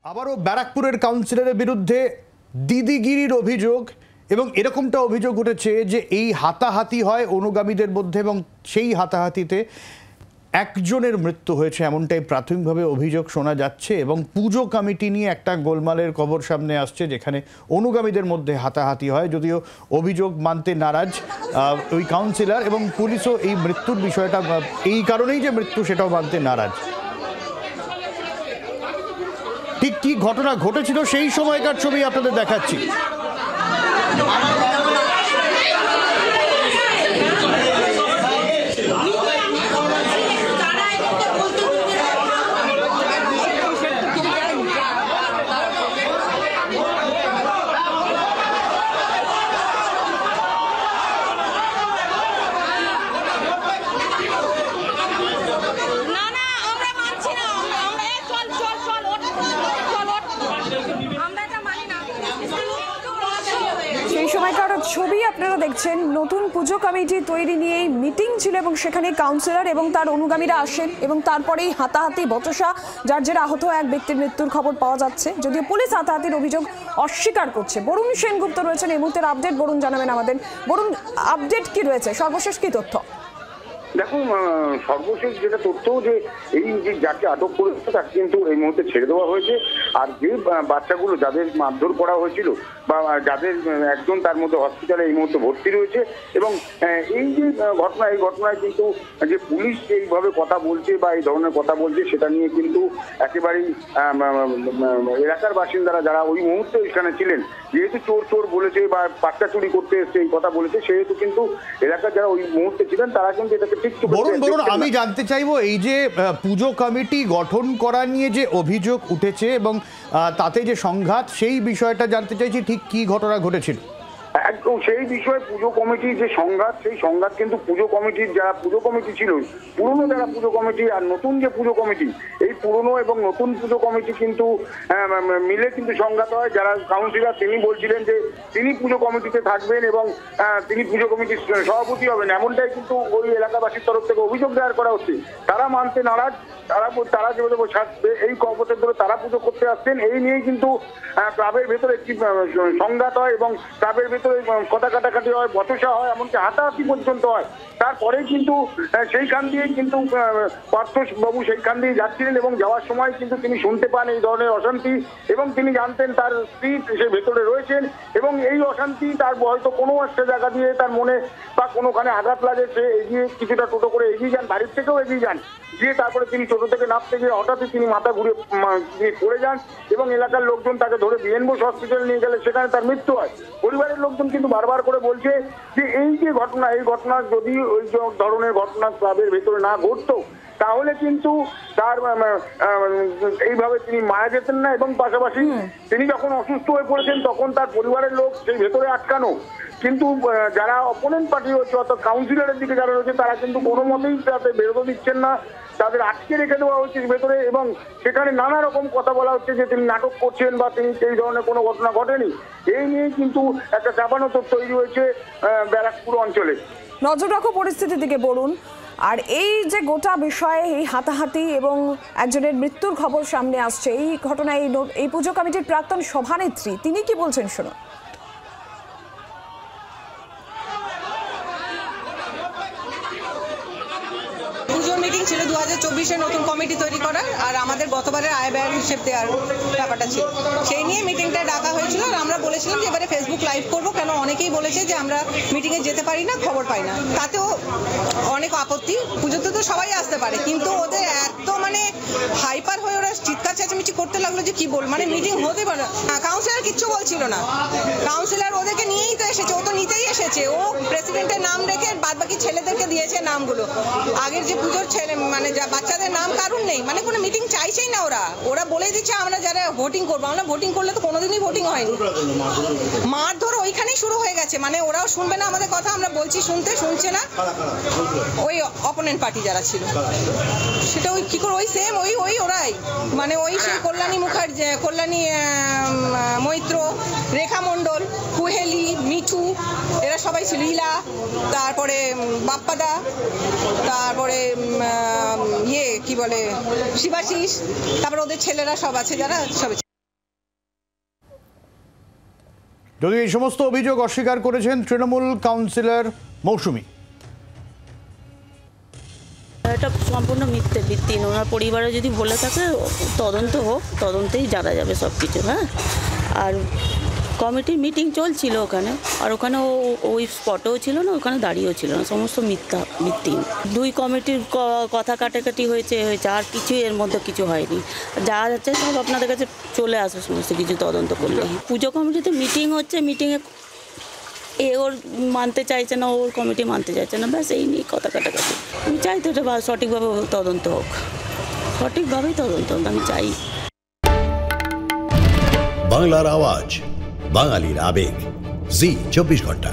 আবারও ব্যারাকপুরের কাউন্সিলরের বিরুদ্ধে দিদিগিরির অভিযোগ এবং এরকমটা অভিযোগ উঠেছে যে এই হাতাহাতি হয় অনুগামীদের মধ্যে এবং সেই হাতাহাতিতে একজনের মৃত্যু হয়েছে এমনটাই প্রাথমিকভাবে অভিযোগ শোনা যাচ্ছে এবং পুজো কমিটি নিয়ে একটা গোলমালের খবর সামনে আসছে যেখানে অনুগামীদের মধ্যে হাতাহাতি হয়, যদিও অভিযোগ মানতে নারাজ ওই কাউন্সিলর এবং পুলিশও এই মৃত্যুর বিষয়টা এই কারণেই যে মৃত্যু সেটাও মানতে নারাজ। ঠিক কি ঘটনা ঘটেছিল সেই সময়কার ছবি আপনাদের দেখাচ্ছি। সেই সময়কার ছবি আপনারা দেখছেন। নতুন পুজো কমিটি তৈরি নিয়ে মিটিং ছিল এবং সেখানে কাউন্সিলর এবং তার অনুগামীরা আসেন এবং তারপরেই হাতাহাতি বচসা, যার জেরে আহত এক ব্যক্তির মৃত্যুর খবর পাওয়া যাচ্ছে, যদিও পুলিশ হাতাহাতির অভিযোগ অস্বীকার করছে। বরুণ সেনগুপ্ত রয়েছেন এই মুহূর্তের আপডেট। বরুণ, জানাবেন আমাদের। বরুণ, আপডেট কি রয়েছে, সর্বশেষ কি তথ্য? দেখুন, সর্বশেষ যেটা তথ্য যে এই যে যাকে আটক করেছে তাকে কিন্তু এই মুহূর্তে ছেড়ে দেওয়া হয়েছে। আর যে বাচ্চাগুলো যাদের মারধর করা হয়েছিল বা যাদের একজন তার মধ্যে হসপিটালে এই মুহূর্তে ভর্তি রয়েছে এবং এই যে ঘটনা, এই ঘটনায় কিন্তু যে পুলিশ এইভাবে কথা বলছে বা এই ধরনের কথা বলছে সেটা নিয়ে কিন্তু একেবারেই এলাকার বাসিন্দারা যারা ওই মুহূর্তে এখানে ছিলেন, যেহেতু চোর চোর বলেছে বা বাচ্চা চুরি করতে এসছে এই কথা বলেছে, সেহেতু কিন্তু এলাকার যারা ওই মুহূর্তে ছিলেন তারা কিন্তু এটাকে বরুণ, আমি জানতে চাইবো এই যে পুজো কমিটি গঠন করা নিয়ে যে অভিযোগ উঠেছে এবং তাতে যে সংঘাত, সেই বিষয়টা জানতে চাইছি, ঠিক কি ঘটনা ঘটেছিল? একদম সেই বিষয়ে পুজো কমিটির যে সংঘাত, সেই সংঘাত কিন্তু পুজো কমিটির যারা পুজো কমিটি ছিল, পুরনো যারা পুজো কমিটি আর নতুন যে পুজো কমিটি, এই পুরনো এবং নতুন পুজো কমিটি কিন্তু মিলে কিন্তু সংঘাত হয়। যারা কাউন্সিলর তিনি বলছিলেন যে তিনি পুজো কমিটিতে থাকবেন এবং তিনি পুজো কমিটির সভাপতি হবেন, এমনটাই কিন্তু ওই এলাকাবাসীর তরফ থেকে অভিযোগ দায়ের করা হচ্ছে। তারা মানতে নারাজ, তারা যে এই কপথের ধরে তারা পুজো করতে আসছেন, এই নিয়েই কিন্তু ক্লাবের ভেতরে একটি সংঘাত হয় এবং ক্লাবের ভেতরে কথা কাটাকাটি হয়, বচসা হয়, এমনকি হাতাহাতি পর্যন্ত হয়। তারপরেই কিন্তু সেইখান দিয়ে কিন্তু পার্থবাবু সেইখান দিয়ে যাচ্ছিলেন এবং যাওয়ার সময় কিন্তু তিনি শুনতে পান এই ধরনের অশান্তি এবং তিনি জানতেন তার স্ত্রী সে ভেতরে রয়েছেন এবং এই অশান্তি তার হয়তো কোনো একটা জায়গা দিয়ে তার মনে বা কোনোখানে আঘাত লাগে, সে এগিয়ে কিছুটা টোটো করে এগিয়ে যান, বাড়ির থেকেও এগিয়ে যান, গিয়ে তারপরে তিনি টোটো থেকে নামতে গিয়ে হঠাৎই তিনি মাথা ঘুরে পড়ে যান এবং এলাকার লোকজন তাকে ধরে বিএনবোস হসপিটালে নিয়ে গেলে সেখানে তার মৃত্যু হয়। পরিবারের লোকজন কিন্তু বারবার করে বলছে যে এই যে ঘটনা, এই ঘটনা যদি ওই ধরনের ঘটনা ক্লাবের ভেতরে না ঘটতো তাহলে কিন্তু তার এইভাবে তিনি মারা যেতেন না এবং পাশাপাশি তিনি যখন অসুস্থ হয়ে পড়েছেন তখন তার পরিবারের লোক সেই ভেতরে আটকানো, কিন্তু যারা অপোনেন্ট পার্টি রয়েছে অর্থাৎ কাউন্সিলরের দিকে যারা রয়েছে তারা কিন্তু কোনো মতেই তাতে বেরোতে দিচ্ছেন না, তাদের আটকে রেখে দেওয়া হচ্ছে ভেতরে এবং সেখানে নানা রকম কথা বলা হচ্ছে যে তিনি নাটক করছেন বা তিনি এই ধরনের কোনো ঘটনা ঘটেনি। এই নিয়ে কিন্তু একটা চাপানোতর তৈরি হয়েছে ব্যারাকপুর অঞ্চলে। নজর রাখো পরিস্থিতির দিকে বলুন। আর এই যে গোটা বিষয়ে এই হাতাহাতি এবং একজনের মৃত্যুর খবর সামনে আসছে, এই ঘটনায় এই পুজো কমিটির প্রাক্তন সভানেত্রী তিনি কি বলছেন শুনুন। পুজোর মিটিং ছিল 2024-এ নতুন কমিটি তৈরি করার, আর আমাদের গতবারের আয় ব্যয়ের হিসেব দেওয়ার ব্যাপারটা ছিল, সেই নিয়ে মিটিংটা ডাকা হয়েছিল। আর আমরা বলেছিলাম যে এবারে ফেসবুক লাইভ করবো, কেন অনেকেই বলেছে যে আমরা মিটিংয়ে যেতে পারি না, খবর পাই না, তাতেও অনেক আপত্তি। পুজোতে তো সবাই আসতে পারে, কিন্তু ওদের এত মানে হাইপার হয়ে ওরা চিৎকার চেঁচামেচি করতে লাগলো যে কি বল, মানে মিটিং হতে পারে না। কাউন্সিলর কিচ্ছু বলছিল না, কাউন্সিলর ওদেরকে নিয়েই তো এসেছে, ও তো নিতেই এসেছে, ও প্রেসিডেন্টের নাম রেখে বাদ বাকি ছেলেদেরকে দিয়েছে নামগুলো। আগের যে পুজোর ছেলে মানে যা বাচ্চাদের নাম কারণ নেই, মানে কোনো মিটিং চাইছেই না ওরা বলে দিচ্ছে আমরা যারা ভোটিং করবো, আমরা ভোটিং করলে তো কোনোদিনই ভোটিং হয়নি। মারধর ওইখানেই শুরু হয়ে গেছে, মানে ওরাও শুনবে না আমাদের কথা, আমরা বলছি শুনছে না। ওই অপোনেন্ট পার্টি যারা ছিল সেটা ওই কি করে ওই সেম ওই ওরাই, মানে ওই সেই কল্যাণী মুখার্জি, কল্যাণী মৈত্র, রেখা মণ্ডল, কুহেলি, মিঠু, এরা সবাই ছিল, ইলা, তারপরে বাপ্পাদা, তারপরে কি বলে শিবাশিস, তারপরে ওদের ছেলেরা সব আছে যারা সব যদিও এই সমস্ত অভিযোগ অস্বীকার করেছেন তৃণমূল কাউন্সিলর মৌসুমী। এটা সম্পূর্ণ মিথ্যে ভিত্তিহীন। ওনার পরিবারে যদি বলে থাকে তদন্ত হোক, তদন্তেই জানা যাবে সব কিছু। হ্যাঁ, আর কমিটির মিটিং চলছিল ওখানে, আর ওখানে ওই স্পটেও ছিল না, ওখানে দাঁড়িয়েও ছিল না, সমস্ত ভিত্তিহীন। দুই কমিটির কথা কাটাকাটি হয়েছে, আর কিছু এর মধ্যে কিছু হয়নি। যা যাচ্ছে সব আপনাদের কাছে চলে আসবে সমস্ত কিছু তদন্ত করলে। পুজো কমিটিতে মিটিং হচ্ছে, মিটিংয়ে ওর মানতে চাইছে না, ওর কমিটি মানতে চাইছে না, ব্যাস এই নিয়ে কথা কাটাকাটি। আমি চাই তো এটা সঠিকভাবে তদন্ত হোক, সঠিকভাবেই তদন্ত হোক, আমি চাই। বাংলার আওয়াজ, বাঙালির আবেগ, জি 24 ঘন্টা।